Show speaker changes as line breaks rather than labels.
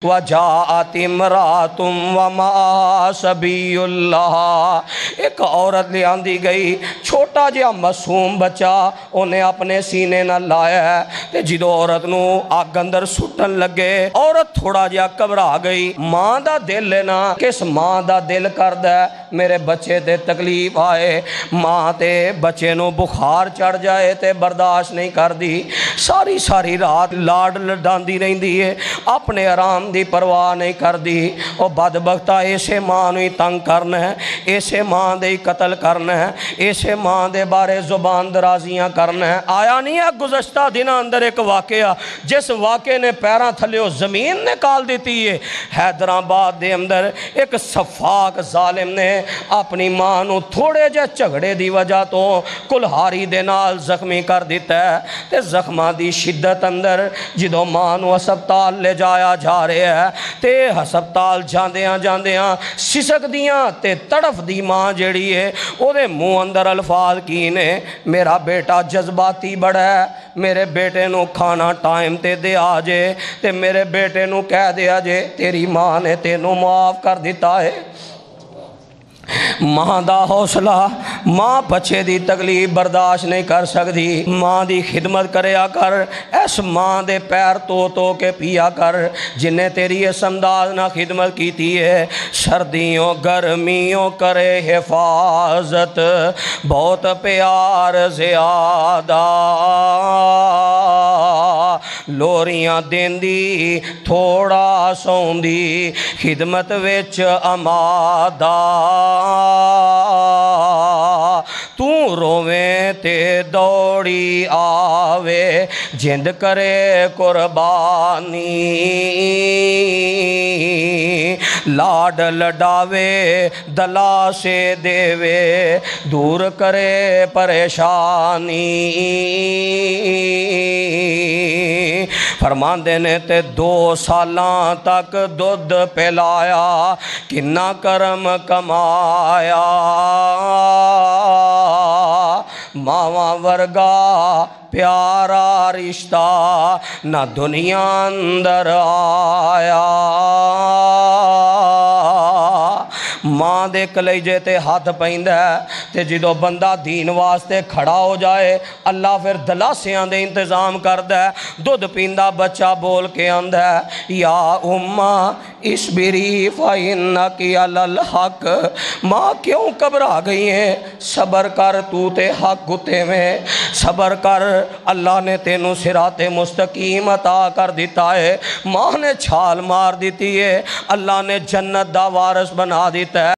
وجاءت امراتم وما سبیللہ، ایک عورت لے آندی گئی، چھوٹا جہا معصوم بچہ انہیں اپنے سینے نہ لایا ہے تے جدو عورت نو اگ اندر سٹن لگے عورت تھوڑا جہا گھبرا گئی۔ ماں دا دل ہے نا، کس ماں دا دل کردا ہے میرے بچے تے تکلیف آئے، ماں تے بچے نو بخار چڑھ جائے تے برداشت نہیں کر دی، ساری رات لاڈ لڈاندی رہندی ہے، اپنے آرام دی پرواہ نہیں کر دی۔ او بدبختہ ایسے ماں نو ہی تنگ کرنا ہے، ایسے ماں دے قتل کرنا ہے، ایسے ماں دے بارے زبان درازیاں کرنا ہے۔ آیا نہیں ہے گزشتہ دن اندر ایک واقعہ جس واقعے نے پیراں تھلیو زمین نکال دیتی ہے۔ حیدرآباد دے اندر ایک صفاق ظالم نے اپنی ماں نو تھوڑے جے جھگڑے دی وجہ تو کلہاری دے نال زخمی کر دیتا ہے تے زخماں دی شدت اندر جدو ماں نو ہسپتال لے جایا جا رہے ہے تے ہسپتال جاندیاں سسک دیاں تے تڑف دی ماں جیڑی ہے او دے منہ اندر الفاظ کی نے، میرا بیٹا جذباتی بڑا ہے، میرے بیٹے نو کھانا ٹائم تے دے آجے تے میرے بیٹے نو کہہ دے آجے تیری ماں نے تینوں معاف کر دیتا ہے۔ ماں دا حوصلہ، ماں بچے دی تکلیف برداشت نہیں کر سکتی، ماں دی خدمت کریا کر، اس ماں دے پیر تو کے پیا کر جنہیں تیری اس انداز نہ خدمت کیتی ہے۔ سردیوں گرمیوں کرے حفاظت، بہت پیار زیادہ، لوریاں دیندی تھوڑا سوندی خدمت وچ امادہ، تو روویں تے دوڑی آوے جند کرے قربانی، لاڈ لڈاوے دلا سے دیوے دور کرے پریشانی۔ فرماندے نے تے 2 سالاں تک دودھ پلایا کنا کرم کمایا، ماواں ورگا پیارا رشتہ نہ دنیا اندر آیا۔ ماں دے کلیجے تے ہاتھ پہندہ ہے تے جدو بندہ دین واسطے کھڑا ہو جائے اللہ پھر دلاسیاں دے انتظام کردہ ہے۔ دودھ پیندہ بچہ بول کے آندہ ہے یا امّا اسبری فإنکی علی الحق، ماں کیوں گھبرا گئی ہیں، صبر کر تو تے حق گتے میں، صبر کر اللہ نے تینوں صراط مستقیم عطا کر دیتا ہے۔ ماں نے چھال مار دیتی ہے، اللہ نے جنت دا وارث بنا دیتا ہے۔